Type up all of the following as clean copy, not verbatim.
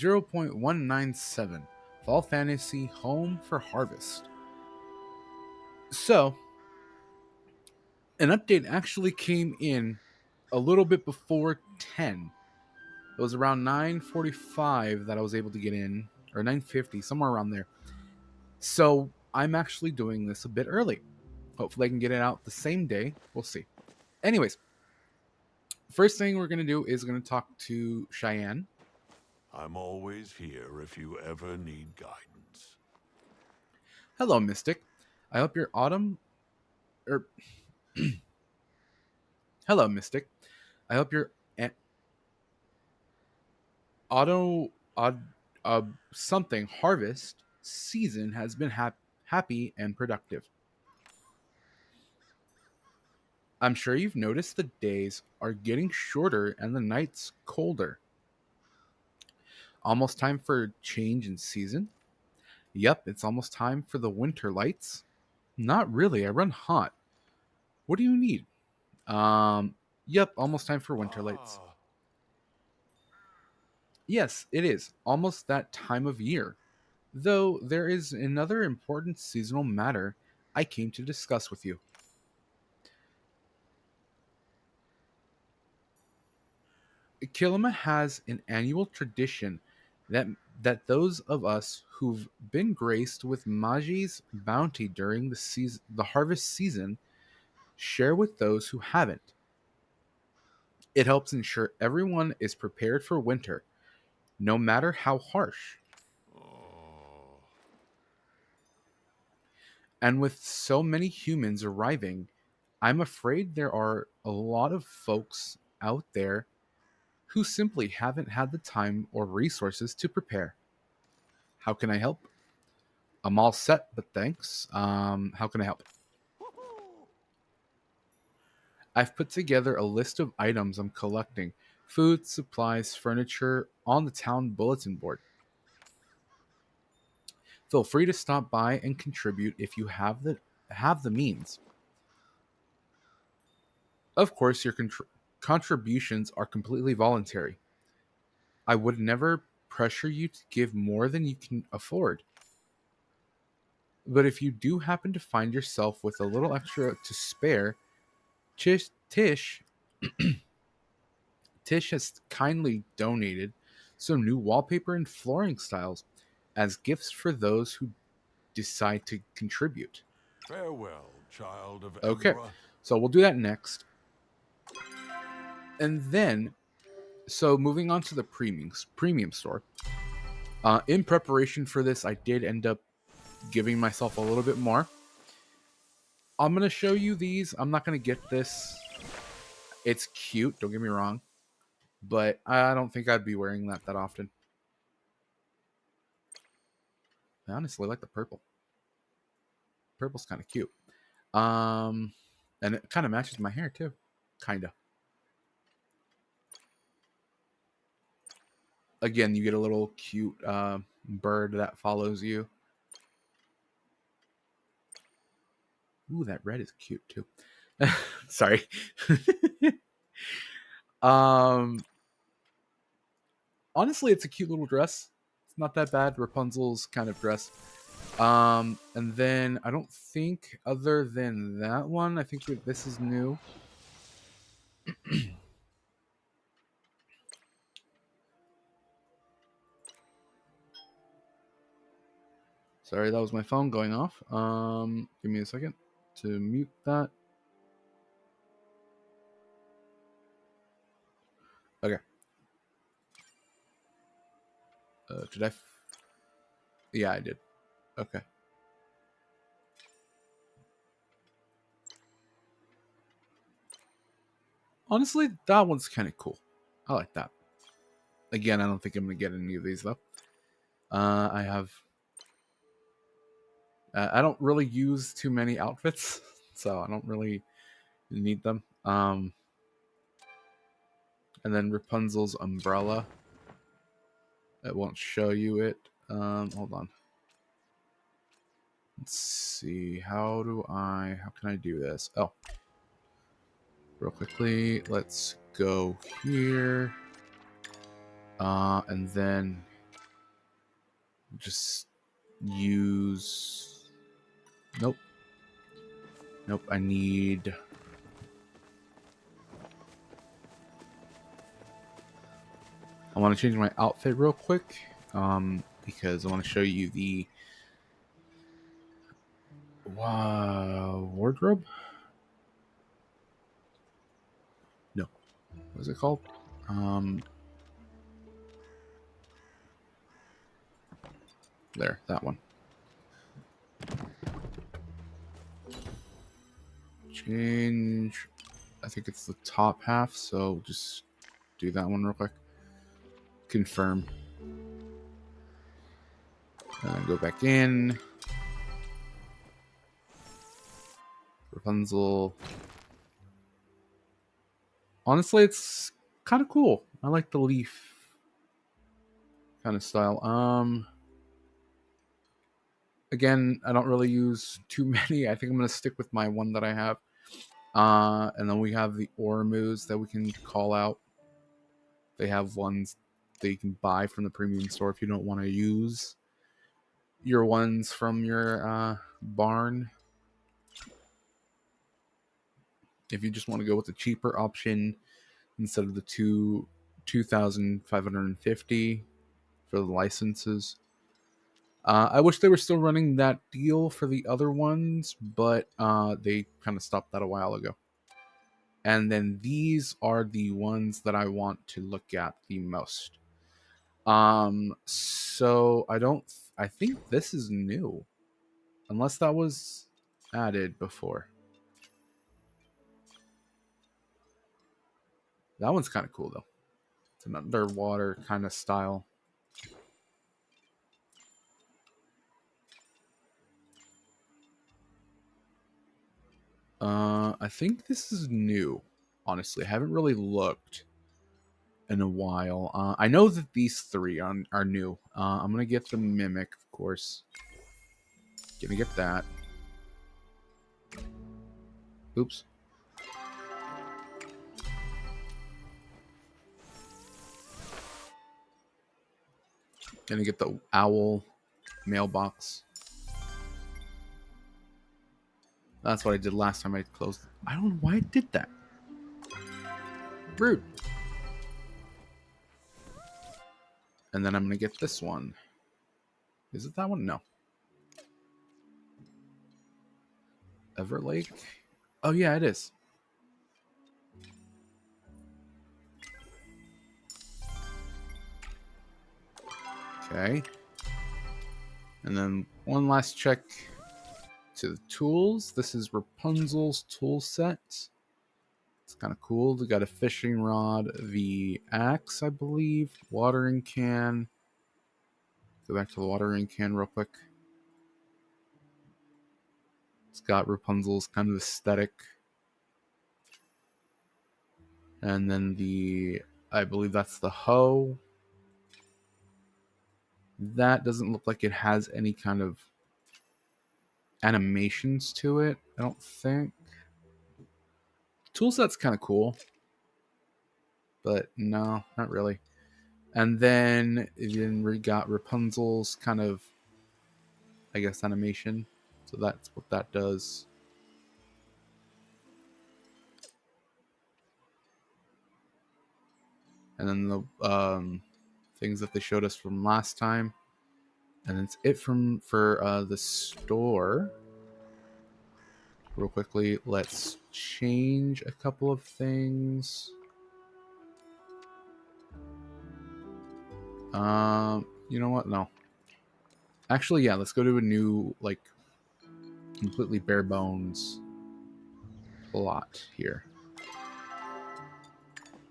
0.197. Fall Fantasy Home for Harvest. So, an update actually came in a little bit before 10. It was around 9:45 that I was able to get in, or 9:50, somewhere around there. So, I'm actually doing this a bit early. Hopefully I can get it out the same day. We'll see. Anyways, first thing we're going to do is going to talk to Cheyenne. I'm always here if you ever need guidance. Hello, Mystic. I hope your autumn... Er, hello, Mystic. I hope your auto odd something harvest season has been happy and productive. I'm sure you've noticed the days are getting shorter and the nights colder. Almost time for change in season? Yep, it's almost time for the winter lights. Not really, I run hot. What do you need? Um, yep, almost time for winter lights. Ah, Yes, it is almost that time of year. Though there is another important seasonal matter I came to discuss with you. Kilima has an annual tradition that those of us who've been graced with Maji's bounty during the harvest season share with those who haven't. It helps ensure everyone is prepared for winter, no matter how harsh. oh. And with so many humans arriving, I'm afraid there are a lot of folks out there who simply haven't had the time or resources to prepare. How can I help? I'm all set, but thanks. How can I help? Woohoo! I've put together a list of items I'm collecting: food, supplies, furniture on the town bulletin board. Feel free to stop by and contribute if you have the means. Of course, your contributions are completely voluntary. I would never pressure you to give more than you can afford. But if you do happen to find yourself with a little extra to spare, Tish, Tish, Tish has kindly donated some new wallpaper and flooring styles as gifts for those who decide to contribute. Farewell, child of Okay, Embra. so we'll do that next. And then, so moving on to the premium store. In preparation for this, I did end up giving myself a little bit more. I'm going to show you these. I'm not going to get this. It's cute, don't get me wrong, but I don't think I'd be wearing that often. I honestly like the purple. Purple's kind of cute. Um, and it kind of matches my hair too, kind of. Again, you get a little cute bird that follows you. Ooh, that red is cute too. Sorry. um, Honestly, it's a cute little dress. It's not that bad. Rapunzel's kind of dress. And then I don't think other than that one, I think this is new. Sorry, that was my phone going off. Give me a second to mute that. Okay. Did I? Yeah, I did. Okay. Honestly, that one's kind of cool. I like that. Again, I don't think I'm gonna get any of these though. I have. I don't really use too many outfits, so I don't really need them. And then Rapunzel's umbrella. It won't show you it. Hold on. Let's see. How can I do this? Oh, real quickly. Let's go here. And then Just use. Nope. Nope. I need. I want to change my outfit real quick. Because I want to show you the wardrobe. No. What is it called? Um, there, that one. Change. I think it's the top half, so just do that one real quick. Confirm. And then go back in. Rapunzel. Honestly, it's kind of cool. I like the leaf kind of style. Again, I don't really use too many. I think I'm gonna stick with my one that I have. And then we have the Ormus that we can call out. They have ones that you can buy from the premium store if you don't want to use your ones from your barn. If you just want to go with the cheaper option instead of the 2,550 for the licenses. I wish they were still running that deal for the other ones, but they kind of stopped that a while ago. And then these are the ones that I want to look at the most. So I think this is new, unless that was added before. That one's kind of cool though. It's an underwater kind of style. I think this is new. Honestly, I haven't really looked in a while. I know that these three are new. I'm gonna get the mimic, of course. Gonna get that. Oops. Gonna get the owl mailbox. That's what I did last time I closed. I don't know why I did that. Rude. And then I'm gonna get this one. Is it that one? No. Everlake? Oh yeah, it is. Okay. And then one last check to the tools. This is Rapunzel's tool set. It's kind of cool. We got a fishing rod, the axe, I believe, watering can. Go back to the watering can real quick. It's got Rapunzel's kind of aesthetic. And then I believe that's the hoe. That doesn't look like it has any kind of animations to it, I don't think. Toolset's kind of cool, but no, not really. And then we got Rapunzel's kind of, I guess, animation. So that's what that does. And then the things that they showed us from last time. And it's it for the store. Real quickly, let's change a couple of things. You know what? No. Actually, yeah, let's go to a new, like, completely bare bones plot here.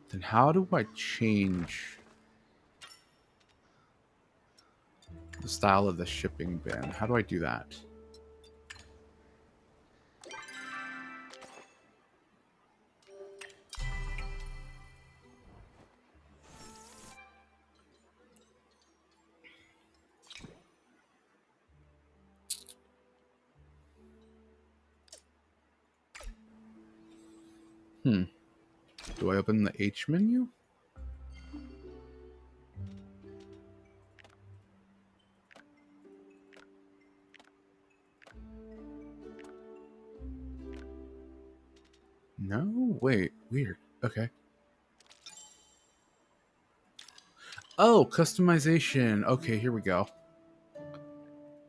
Then how do I change the style of the shipping bin? How do I do that? Do I open the H menu? No, wait, weird. Okay. Oh, customization. Okay, here we go.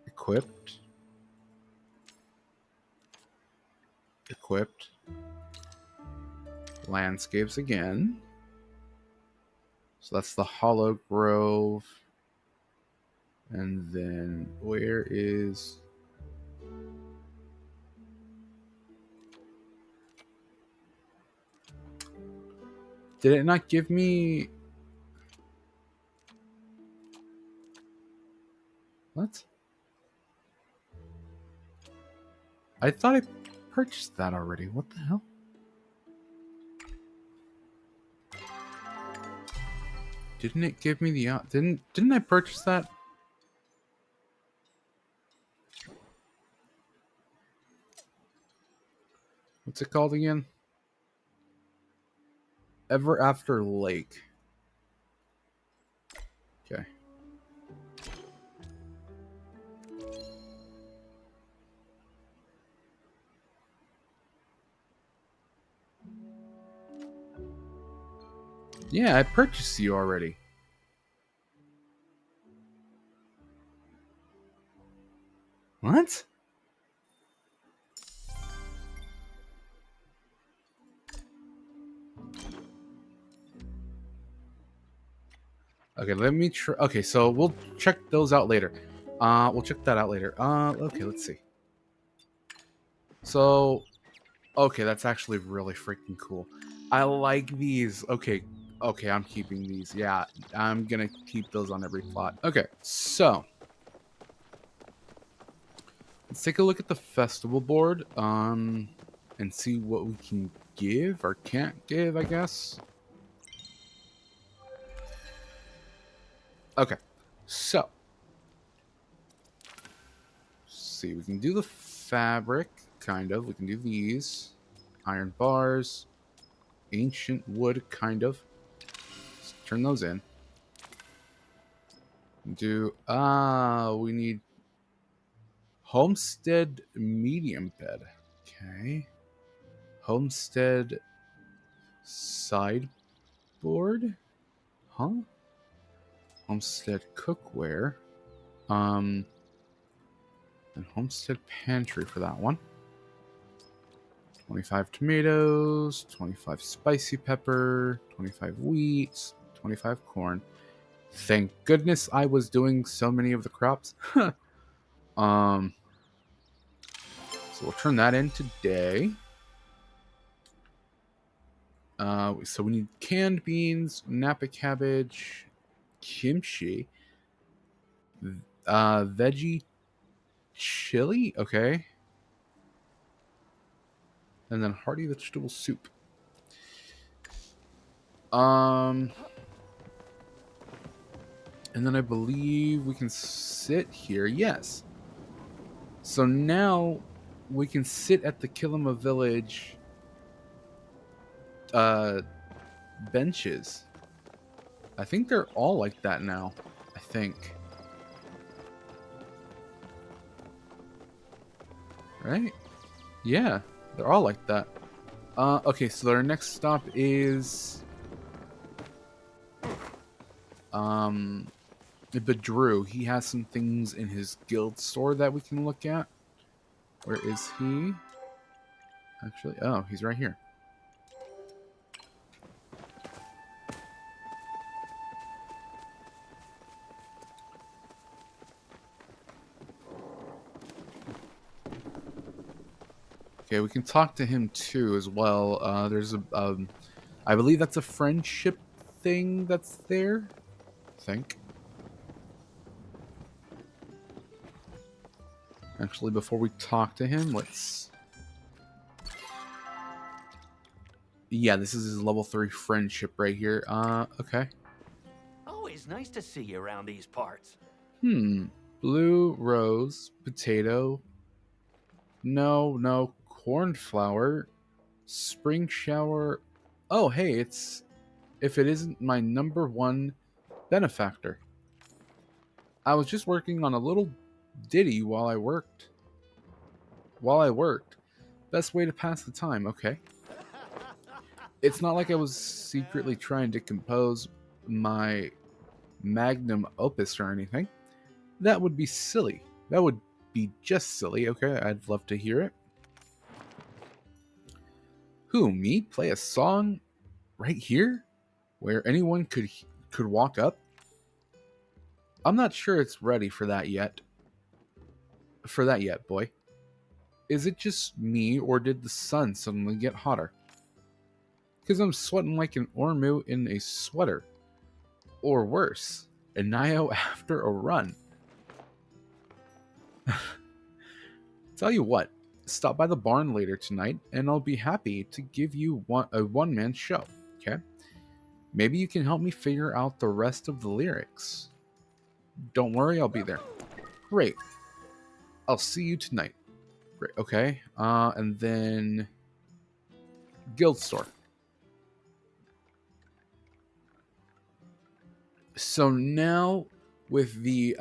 Equipped. Equipped. Landscapes again. So that's the Hollow Grove. And then where is... Did it not give me... What? I thought I purchased that already. What the hell? Didn't it give me the... Didn't I purchase that? What's it called again? Ever After Lake. Okay. Yeah, I purchased you already. What? Okay, let me try. Okay, so we'll check those out later. We'll check that out later. Okay, let's see. So, okay, that's actually really freaking cool. I like these. Okay, okay, I'm keeping these. Yeah, I'm gonna keep those on every plot. Okay, so let's take a look at the festival board. And see what we can give or can't give, I guess. Okay, so see, we can do the fabric, kind of. We can do these iron bars, ancient wood, kind of. Let's turn those in. Do we need homestead medium bed. Okay. Homestead sideboard? Huh? Homestead cookware. And homestead pantry for that one. 25 tomatoes, 25 spicy pepper, 25 wheat, 25 corn. Thank goodness I was doing so many of the crops. um, so we'll turn that in today. So we need canned beans, napa cabbage, kimchi, veggie chili. Okay, and then hearty vegetable soup. Um, and then I believe we can sit here. Yes. So now we can sit at the Kilima Village uh, benches. I think they're all like that now. I think. Right? Yeah, they're all like that. Okay, so our next stop is um Badru. He has some things in his guild store that we can look at. Where is he? Actually, oh, he's right here. Okay, we can talk to him too as well. There's a, I believe that's a friendship thing that's there. I think. Actually, before we talk to him, let's. Yeah, this is his level 3 friendship right here. Okay. Always nice to see you around these parts. Blue rose, potato. No, cornflower, spring shower. Oh, hey, it's if it isn't my number one benefactor. I was just working on a little ditty while I worked. Best way to pass the time, okay. It's not like I was secretly trying to compose my magnum opus or anything. That would be silly. That would be just silly. Okay, I'd love to hear it. Who, me? Play a song right here? Where anyone could walk up? I'm not sure it's ready for that yet. For that yet, boy. Is it just me, or did the sun suddenly get hotter? Because I'm sweating like an Ormu in a sweater. Or worse, a Nio after a run. Tell you what, stop by the barn later tonight, and I'll be happy to give you a one-man show, okay? Maybe you can help me figure out the rest of the lyrics. Don't worry, I'll be there. Great. I'll see you tonight. Great, okay. And then Guild Store. So now with the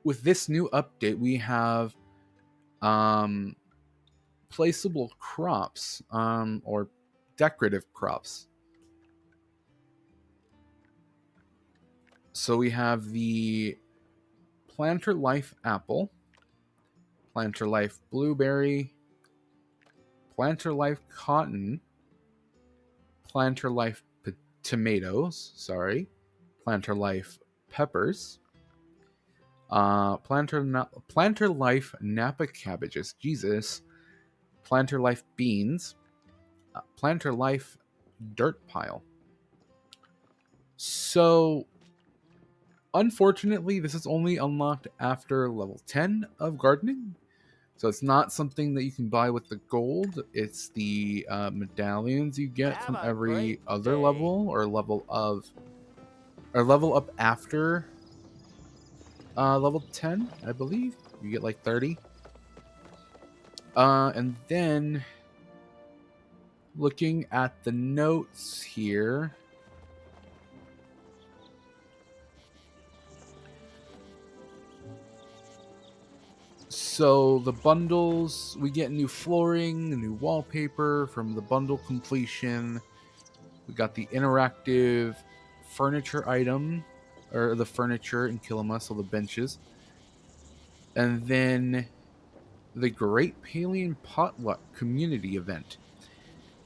with this new update, we have um placeable crops or decorative crops. So we have the Planter Life apple, Planter Life blueberry, Planter Life cotton, Planter Life tomatoes, sorry, Planter Life peppers, Planter Life Napa cabbages, Jesus, Planter Life beans, Planter Life dirt pile. So, unfortunately, this is only unlocked after level 10 of gardening. So it's not something that you can buy with the gold. It's the medallions you get Have from a every great other day. level or level up after level 10, I believe. You get like 30. And then looking at the notes here. So the bundles, we get new flooring, new wallpaper from the bundle completion. We got the interactive furniture item, or the furniture in Kilima, so the benches. And then the Great Palian Potluck community event.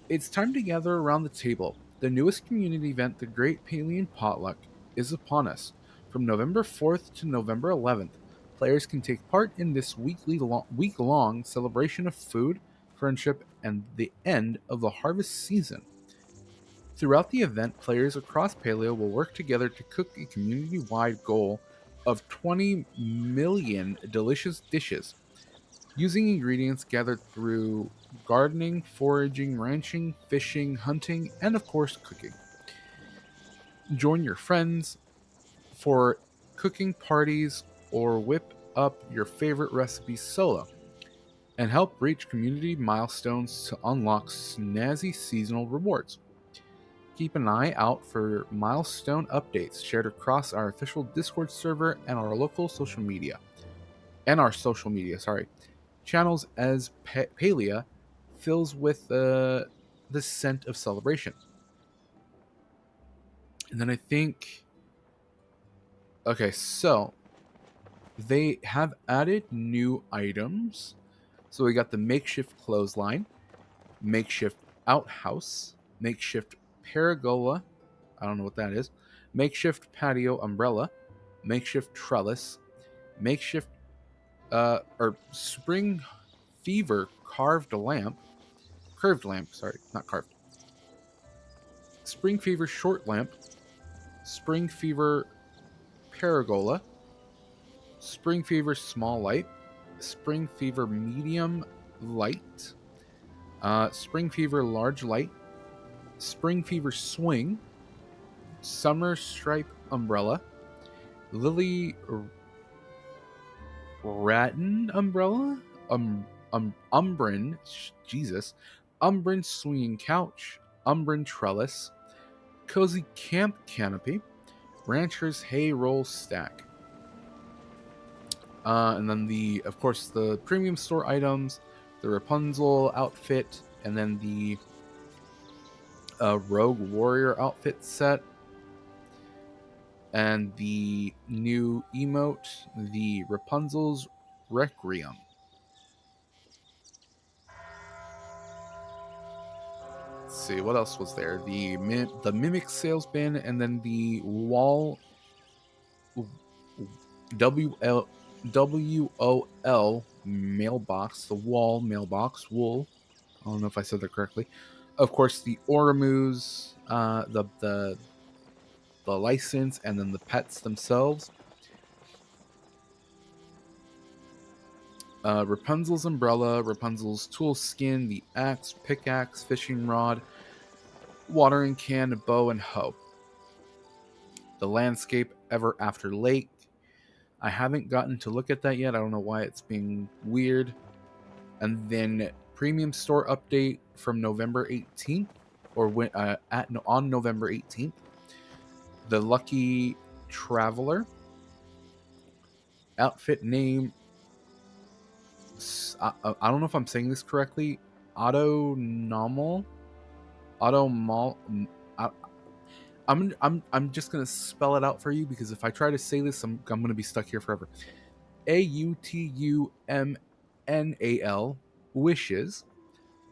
It's time to gather around the table. The newest community event, the Great Palian Potluck, is upon us. From November 4th to November 11th, players can take part in this week long celebration of food, friendship, and the end of the harvest season. Throughout the event, players across Paleo will work together to cook a community wide goal of 20 million delicious dishes using ingredients gathered through gardening, foraging, ranching, fishing, hunting, and of course, cooking. Join your friends for cooking parties or whip up your favorite recipes solo and help reach community milestones to unlock snazzy seasonal rewards. Keep an eye out for milestone updates shared across our official Discord server and our local social media. And our social media, sorry. Channels as Palia fills with the scent of celebration. And then I think. Okay, so they have added new items. So we got the makeshift clothesline, makeshift outhouse, makeshift paragola. I don't know what that is. Makeshift patio umbrella, makeshift trellis, makeshift or spring fever curved lamp, sorry, not carved. Spring fever short lamp, spring fever paragola, spring fever small light, spring fever medium light, spring fever large light, spring fever swing, summer stripe umbrella, lily rattan umbrella, umbrin, Jesus, umbrin swinging couch, umbrin trellis, cozy camp canopy, rancher's hay roll stack. And then of course, the premium store items, the Rapunzel outfit, and then the a Rogue Warrior outfit set, and the new emote, the Rapunzel's Requiem. Let's see what else was there. The Mimic sales bin, and then the Wall WOL mailbox, the Wall mailbox wool. I don't know if I said that correctly. Of course, the Oramus, the license, and then the pets themselves. Rapunzel's umbrella, Rapunzel's tool skin, the axe, pickaxe, fishing rod, watering can, bow, and hoe. The landscape ever after lake. I haven't gotten to look at that yet. I don't know why it's being weird. And then premium store update from November 18th, or when on November 18th. The Lucky Traveler outfit name. I don't know if I'm saying this correctly. Autonomal. Automal. I, I'm just gonna spell it out for you, because if I try to say this, I'm gonna be stuck here forever. AUTUMNAL wishes.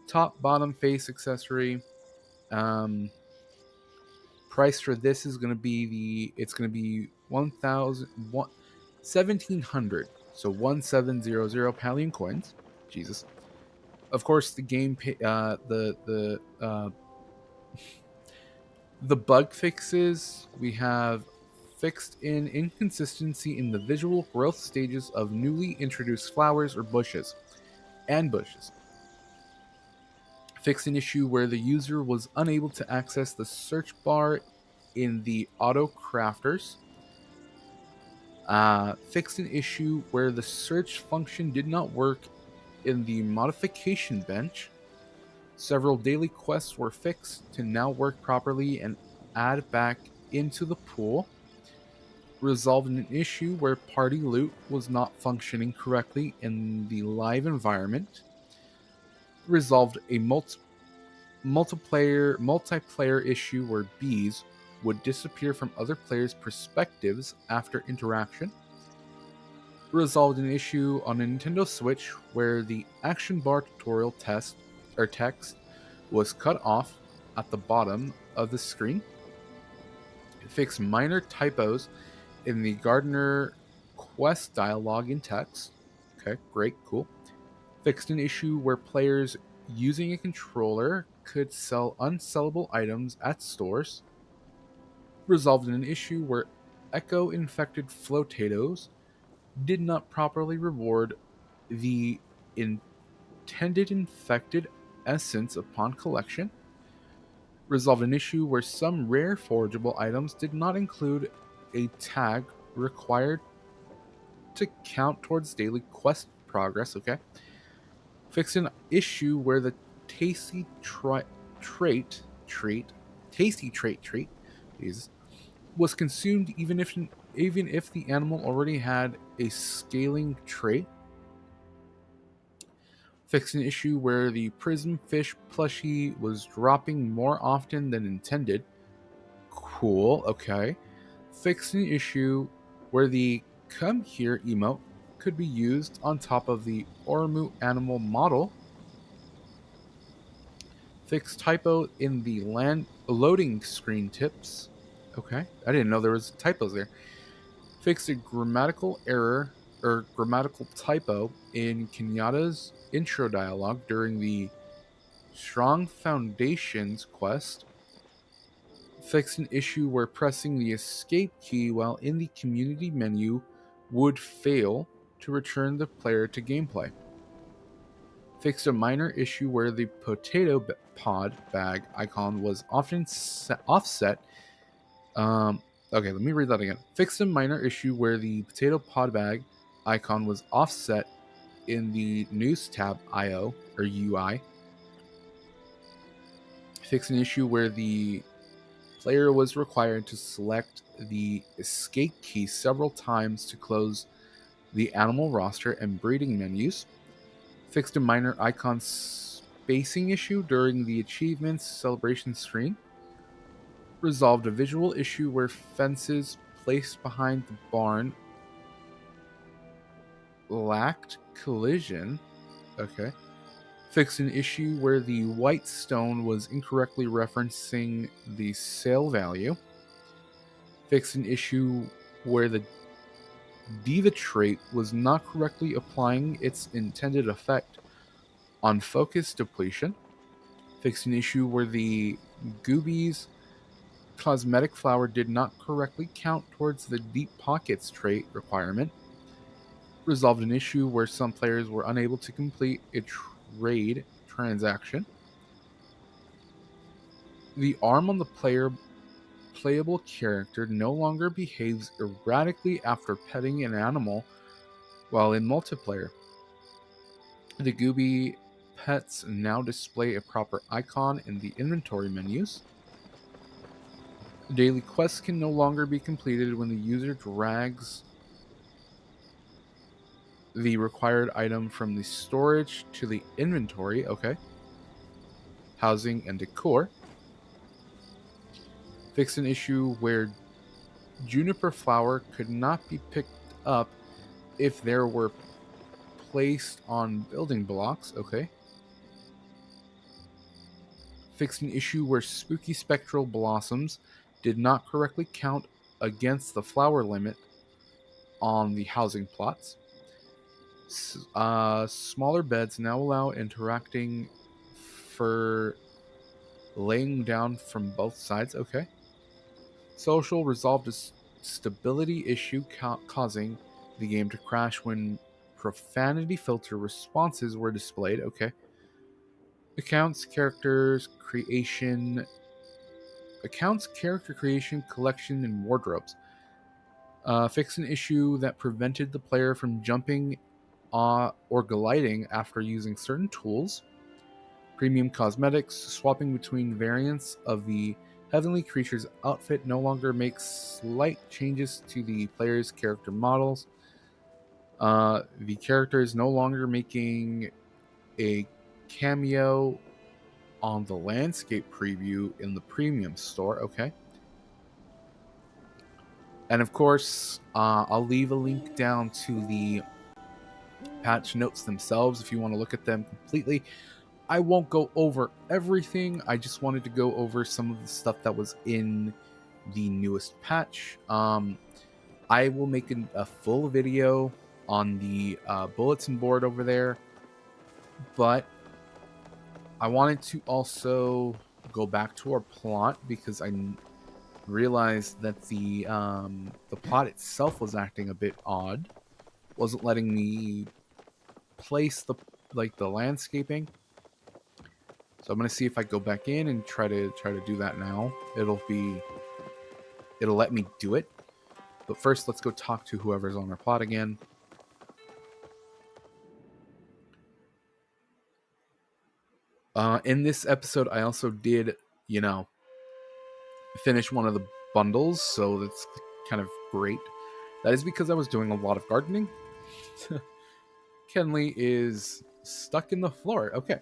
Top bottom face accessory. Um, price for this is gonna be it's gonna be 1,700. So 1700 Pallion coins. Jesus. Of course, the game the bug fixes, we have fixed in inconsistency in the visual growth stages of newly introduced flowers or bushes and bushes. Fixed an issue where the user was unable to access the search bar in the auto crafters. Fixed an issue where the search function did not work in the modification bench. Several daily quests were fixed to now work properly and add back into the pool. Resolved an issue where party loot was not functioning correctly in the live environment. Resolved a multiplayer issue where bees would disappear from other players' perspectives after interaction. Resolved an issue on a Nintendo Switch where the action bar tutorial text was cut off at the bottom of the screen. It fixed minor typos in the Gardener quest dialogue in text. Okay, great, cool. Fixed an issue where players using a controller could sell unsellable items at stores. Resolved an issue where Echo infected flotatoes did not properly reward the intended infected essence upon collection. Resolved an issue where some rare forageable items did not include a tag required to count towards daily quest progress. Okay. Fixed an issue where the tasty tasty trait, Jesus, was consumed even if the animal already had a scaling trait. Fixed an issue where the prism fish plushie was dropping more often than intended. Cool, okay. Fixed an issue where the come here emote could be used on top of the Ormu animal model. Fixed typo in the land loading screen tips. Okay, I didn't know there was typos there. Fixed a grammatical error or grammatical typo in Kenyatta's intro dialogue during the Strong Foundations quest. Fixed an issue where pressing the escape key while in the community menu would fail to return the player to gameplay. Fixed a minor issue where the potato pod bag icon was often offset. Okay, let me read that again. Fixed a minor issue where the potato pod bag icon was offset in the news tab IO or UI. Fixed an issue where the player was required to select the escape key several times to close the animal roster and breeding menus. Fixed a minor icon spacing issue during the achievements celebration screen. Resolved a visual issue where fences placed behind the barn lacked collision. Okay. Fixed an issue where the white stone was incorrectly referencing the sale value. Fixed an issue where the diva trait was not correctly applying its intended effect on focus depletion. Fixed an issue where the Gooby's cosmetic flower did not correctly count towards the deep pockets trait requirement. Resolved an issue where some players were unable to complete a trade transaction. The arm on the playable character no longer behaves erratically after petting an animal while in multiplayer. The Gooby pets now display a proper icon in the inventory menus. Daily quests can no longer be completed when the user drags the required item from the storage to the inventory. Okay. Housing and decor. Fix an issue where juniper flower could not be picked up if there were placed on building blocks. Okay. Fixed an issue where spooky spectral blossoms did not correctly count against the flower limit on the housing plots. Smaller beds now allow interacting for laying down from both sides. Okay. Social resolved a stability issue causing the game to crash when profanity filter responses were displayed. Okay. Accounts, character creation, collection, and wardrobes. Fix an issue that prevented the player from jumping or gliding after using certain tools. Premium cosmetics, swapping between variants of the heavenly creature's outfit no longer makes slight changes to the player's character models. The character is no longer making a cameo on the landscape preview in the premium store. Okay. And of course, I'll leave a link down to the patch notes themselves if you want to look at them completely. I won't go over everything. I just wanted to go over some of the stuff that was in the newest patch. I will make a full video on the bulletin board over there, but I wanted to also go back to our plot because I realized that the plot itself was acting a bit odd. Wasn't letting me place the landscaping. So I'm gonna see if I go back in and try to do that now. It'll let me do it. But first, let's go talk to whoever's on our plot again. In this episode, I also did, finish one of the bundles, so that's kind of great. That is because I was doing a lot of gardening. Kenley is stuck in the floor. Okay.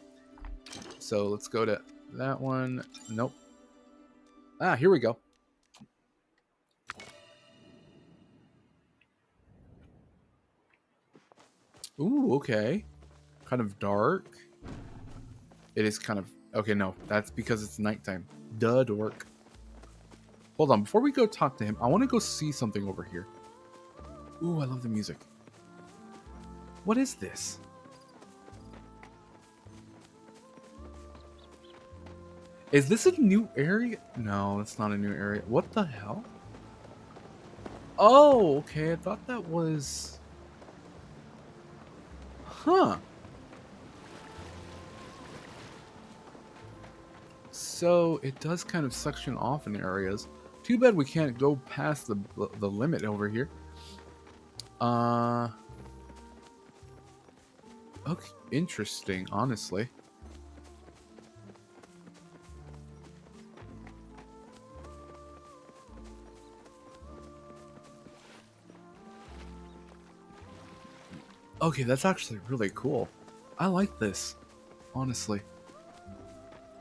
So let's go to that one. Nope. Here we go. Ooh, okay. Kind of dark. It is kind of... Okay, no. That's because it's nighttime. Duh, dork. Hold on. Before we go talk to him, I want to go see something over here. Ooh, I love the music. What is this? Is this a new area? No, it's not a new area. What the hell? Oh, okay. I thought that was... Huh. So it does kind of suction off in areas. Too bad we can't go past the limit over here. Okay, interesting, honestly. Okay, that's actually really cool. I like this, honestly.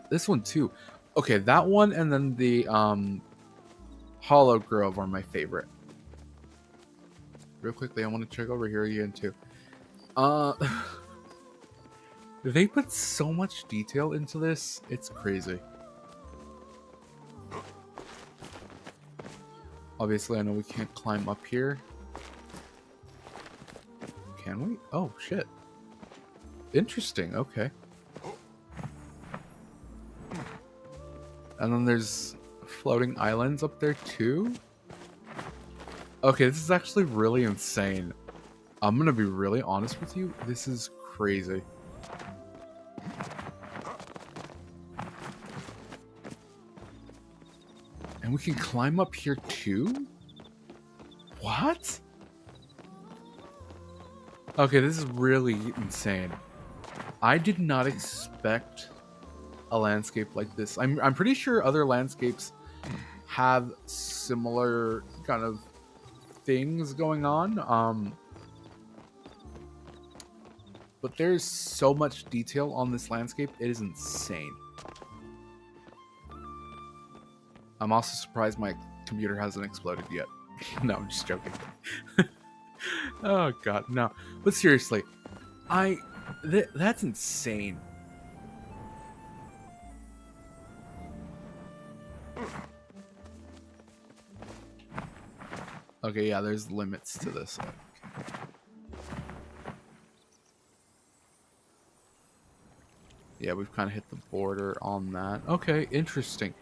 This one too. Okay, that one and then the Hollow Grove are my favorite. Real quickly, I want to check over here again too. Uh, they put so much detail into this. It's crazy. Obviously, I know we can't climb up here. Can we? Oh, shit. Interesting. Okay. And then there's floating islands up there too. Okay, this is actually really insane. I'm gonna be really honest with you. This is crazy. And we can climb up here too? What? Okay, this is really insane. I did not expect a landscape like this. I'm pretty sure other landscapes have similar kind of things going on. But there's so much detail on this landscape. It is insane. I'm also surprised my computer hasn't exploded yet. No, I'm just joking. Oh god, no. But seriously, that's insane. Okay, yeah, there's limits to this. Yeah, we've kind of hit the border on that. Okay, interesting.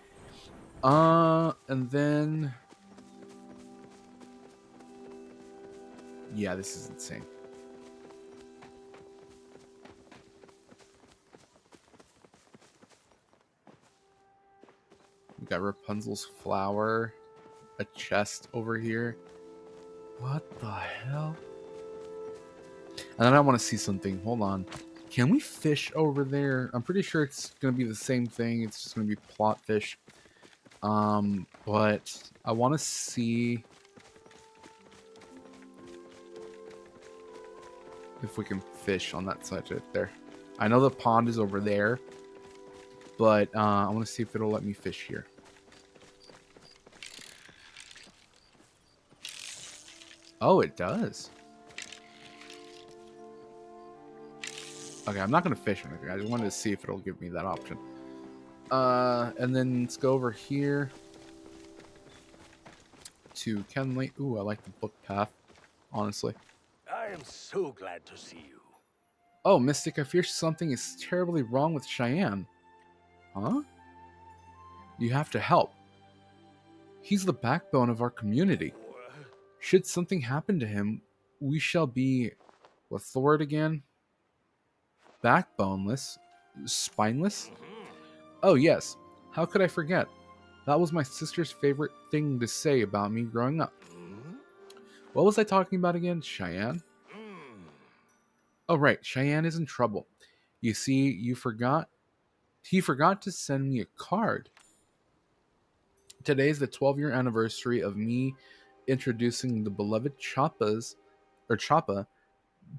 And then... Yeah, this is insane. We got Rapunzel's flower. A chest over here. What the hell? And then I want to see something. Hold on. Can we fish over there? I'm pretty sure it's going to be the same thing. It's just going to be plot fish. But I want to see if we can fish on that side right there. I know the pond is over there, but I want to see if it'll let me fish here. Oh, it does. Okay, I'm not going to fish or anything. I just wanted to see if it'll give me that option. And then let's go over here to Kenley. Ooh, I like the book path, honestly. I am so glad to see you. Oh, Mystic, I fear something is terribly wrong with Cheyenne. Huh? You have to help. He's the backbone of our community. Should something happen to him, we shall be... What's the word again? Backboneless? Spineless? Oh, yes. How could I forget? That was my sister's favorite thing to say about me growing up. What was I talking about again? Cheyenne? Oh, right. Cheyenne is in trouble. You see, he forgot to send me a card. Today is the 12-year anniversary of me introducing the beloved Choppa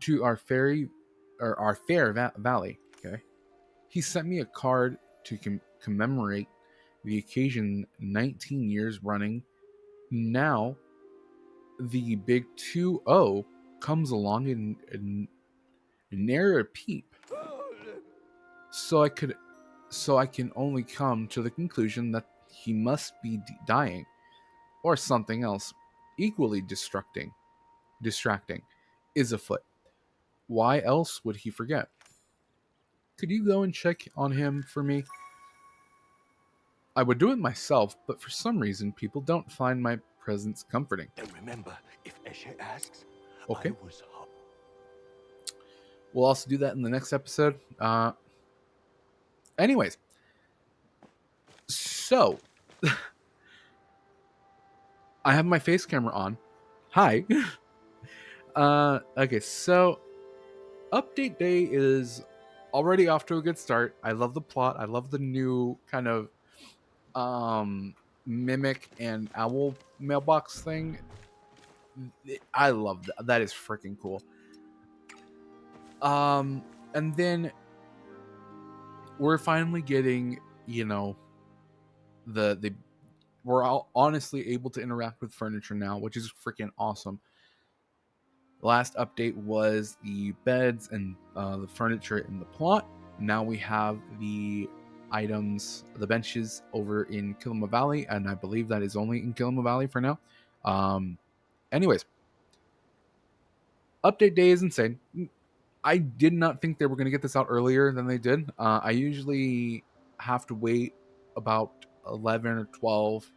to our fair valley. Okay, he sent me a card to commemorate the occasion 19 years running. Now, the big 2-0 comes along and nary a peep. So I can only come to the conclusion that he must be dying, or something else equally distracting is afoot. Why else would he forget? Could you go and check on him for me? I would do it myself, but for some reason people don't find my presence comforting. And remember, if Eshe asks, Okay. I was home. We'll also do that in the next episode. Anyways, so I have my face camera on. Hi. Okay, so update day is already off to a good start. I love the plot. I love the new kind of mimic and owl mailbox thing. I love that. That is freaking cool. And then we're finally getting you know, the we're all honestly able to interact with furniture now, which is freaking awesome. The last update was the beds and the furniture in the plot. Now we have the items, the benches over in Kilima Valley, and I believe that is only in Kilima Valley for now. Anyways, update day is insane. I did not think they were going to get this out earlier than they did. I usually have to wait about 11 or 12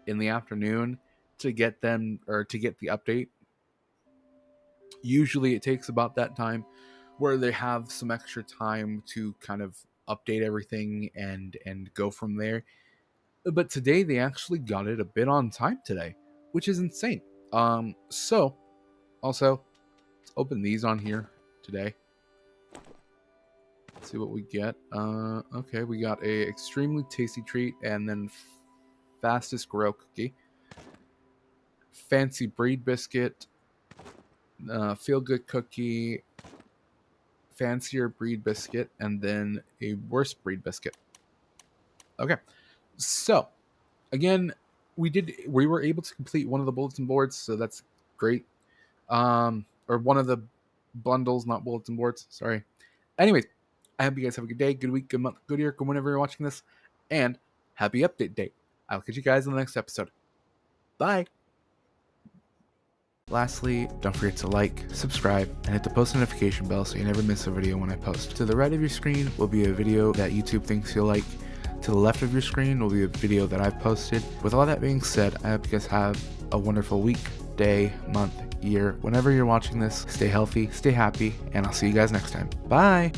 in the afternoon to get them or to get the update. Usually it takes about that time where they have some extra time to kind of update everything and go from there. But today they actually got it a bit on time today, which is insane. So also let's open these on here today. Let's see what we get. Okay, we got a extremely tasty treat and then fastest grow cookie, fancy breed biscuit, feel good cookie, fancier breed biscuit, and then a worse breed biscuit. Okay, so again, we were able to complete one of the bulletin boards, so that's great. Or one of the bundles, not bulletin boards. Sorry. Anyways, I hope you guys have a good day, good week, good month, good year, good whenever you're watching this, and happy update day. I'll catch you guys in the next episode. Bye. Lastly, don't forget to like, subscribe, and hit the post notification bell so you never miss a video when I post. To the right of your screen will be a video that YouTube thinks you'll like. To the left of your screen will be a video that I've posted. With all that being said, I hope you guys have a wonderful week, day, month, year. Whenever you're watching this, stay healthy, stay happy, and I'll see you guys next time. Bye!